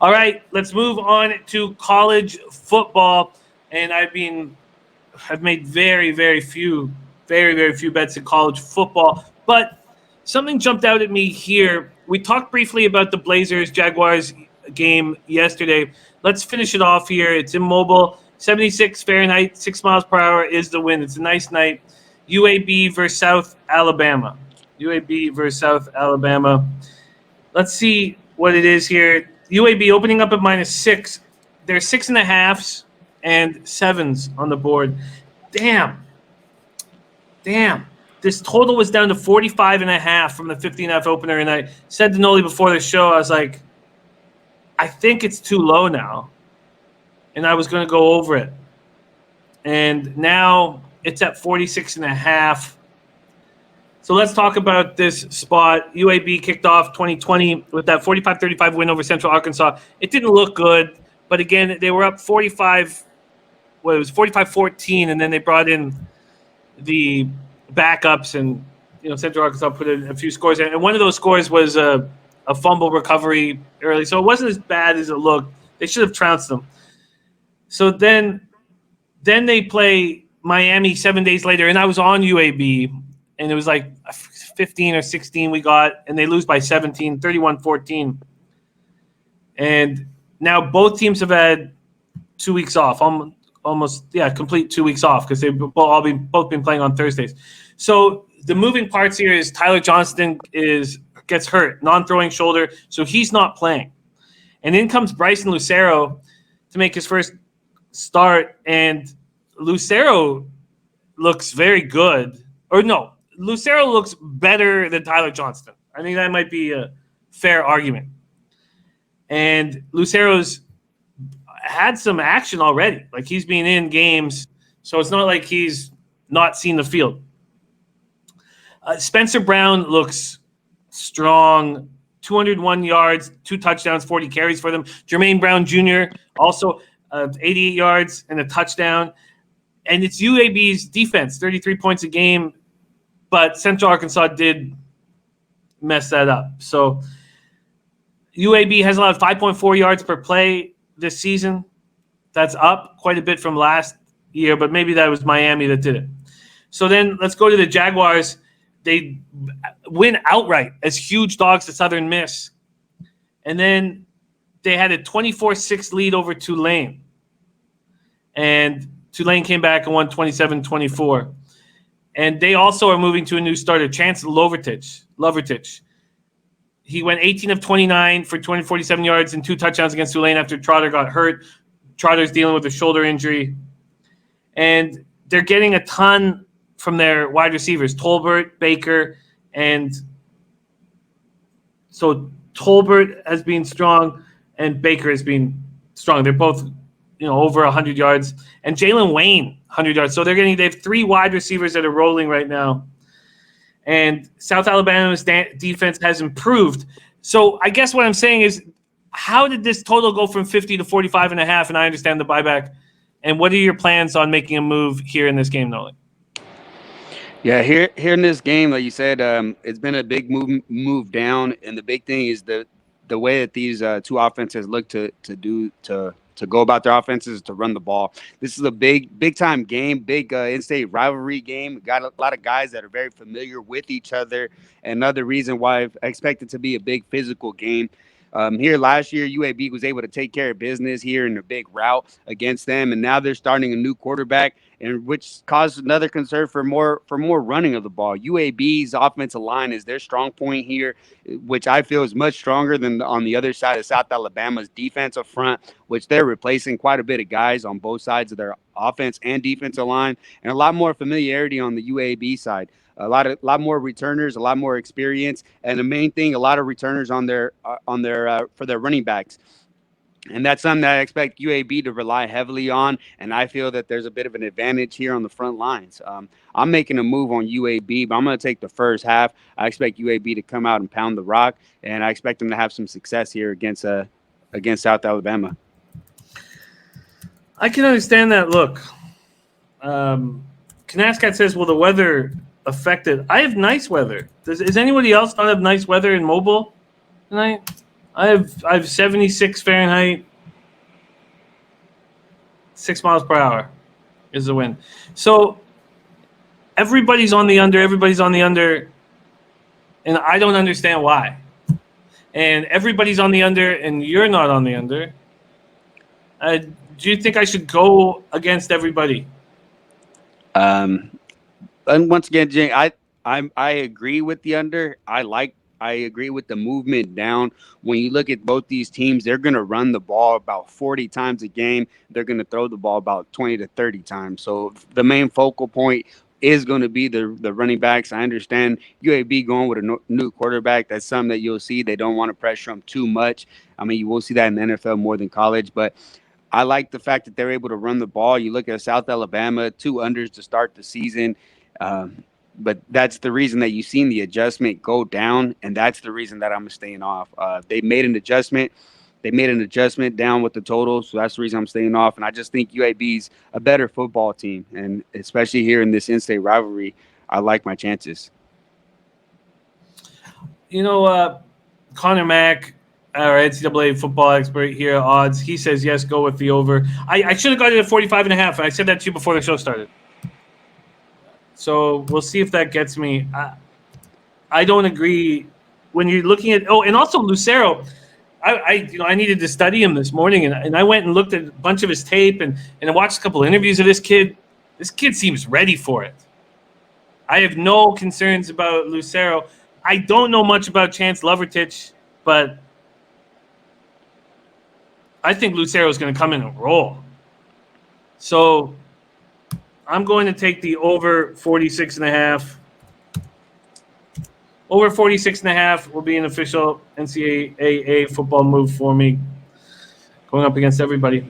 All right, let's move on to college football. And I've made very, very few bets in college football. But something jumped out at me here. We talked briefly about the Blazers-Jaguars game yesterday. Let's finish it off here. It's in Mobile. 76 Fahrenheit, 6 miles per hour is the wind. It's a nice night. UAB versus South Alabama. UAB versus South Alabama. Let's see what it is here. UAB opening up at -6. There's 6.5s and 7s on the board. Damn. This total was down to 45.5 from the 15.5 opener, and I said to Nolly before the show, I was like, I think it's too low now, and I was going to go over it. And now it's at 46.5. So let's talk about this spot. UAB kicked off 2020 with that 45-35 win over Central Arkansas. It didn't look good, but again, they were up 45-14, and then they brought in the backups, and Central Arkansas put in a few scores in. And one of those scores was a fumble recovery early, so it wasn't as bad as it looked. They should have trounced them. So then they play Miami 7 days later, and I was on UAB, and it was like 15 or 16 we got, and they lose by 17, 31-14. And now both teams have had 2 weeks off, complete 2 weeks off, because they've both been playing on Thursdays. So the moving parts here is Tyler Johnston gets hurt, non-throwing shoulder, so he's not playing. And in comes Bryson Lucero to make his first start, and Lucero looks very good. Or no, Lucero looks better than Tyler Johnston. I think that might be a fair argument. And Lucero's had some action already. Like, he's been in games, so it's not like he's not seen the field. Spencer Brown looks strong. 201 yards, 2 touchdowns, 40 carries for them. Jermaine Brown Jr. also 88 yards and a touchdown. And it's UAB's defense, 33 points a game, but Central Arkansas did mess that up. So UAB has allowed 5.4 yards per play this season. That's up quite a bit from last year, but maybe that was Miami that did it. So then let's go to the Jaguars. They win outright as huge dogs to Southern Miss. And then they had a 24-6 lead over Tulane. And Tulane came back and won 27-24. And they also are moving to a new starter, Chance Lovertich. He went 18 of 29 for 247 yards and 2 touchdowns against Tulane after Trotter got hurt. Trotter's dealing with a shoulder injury. And they're getting a ton from their wide receivers, Tolbert, Baker, and so Tolbert has been strong and Baker has been strong. They're both, over 100 yards. And Jalen Wayne, 100 yards. So they have 3 wide receivers that are rolling right now. And South Alabama's defense has improved. So I guess what I'm saying is, how did this total go from 50 to 45.5? And I understand the buyback. And what are your plans on making a move here in this game, Nolly? Yeah, here in this game, like you said, it's been a big move down, and the big thing is the way that these 2 offenses look to go about their offenses, to run the ball. This is a big time game, big in-state rivalry game. We got a lot of guys that are very familiar with each other. Another reason why I expect it to be a big physical game. Here last year, UAB was able to take care of business here in a big rout against them, and now they're starting a new quarterback, and which caused another concern for more running of the ball. UAB's offensive line is their strong point here, which I feel is much stronger than on the other side of South Alabama's defensive front, which they're replacing quite a bit of guys on both sides of their offense and defensive line, and a lot more familiarity on the UAB side. A lot more returners, a lot more experience, and the main thing, a lot of returners on their for their running backs. And that's something that I expect UAB to rely heavily on, and I feel that there's a bit of an advantage here on the front lines. I'm making a move on UAB, but I'm going to take the first half. I expect UAB to come out and pound the rock, and I expect them to have some success here against South Alabama. I can understand that look. Kanaskat says, well, the weather affected. I have nice weather. Does anybody else not have nice weather in Mobile tonight? I have 76 Fahrenheit, 6 miles per hour is the wind. So everybody's on the under. Everybody's on the under, and I don't understand why. And everybody's on the under, and you're not on the under. Do you think I should go against everybody? And once again, Jay, I agree with the under. I agree with the movement down. When you look at both these teams, they're going to run the ball about 40 times a game. They're going to throw the ball about 20 to 30 times. So the main focal point is going to be the running backs. I understand UAB going with a new quarterback. That's something that you'll see. They don't want to pressure him too much. I mean, you will see that in the NFL more than college, but I like the fact that they're able to run the ball. You look at South Alabama, 2 unders to start the season. But that's the reason that you've seen the adjustment go down, and that's the reason that I'm staying off. They made an adjustment. They made an adjustment down with the total, so that's the reason I'm staying off. And I just think UAB's a better football team, and especially here in this in-state rivalry, I like my chances. Connor Mack, our NCAA football expert here at Odds, he says yes, go with the over. I should have got it at 45.5, and I said that to you before the show started. So we'll see if that gets me. I don't agree when you're looking at. Oh, and also Lucero. I needed to study him this morning, and I went and looked at a bunch of his tape and I watched a couple interviews of this kid. This kid seems ready for it. I have no concerns about Lucero. I don't know much about Chance Lovertich, but I think Lucero is going to come in and roll. So I'm going to take the over 46.5. Over 46.5 will be an official NCAA football move for me, going up against everybody.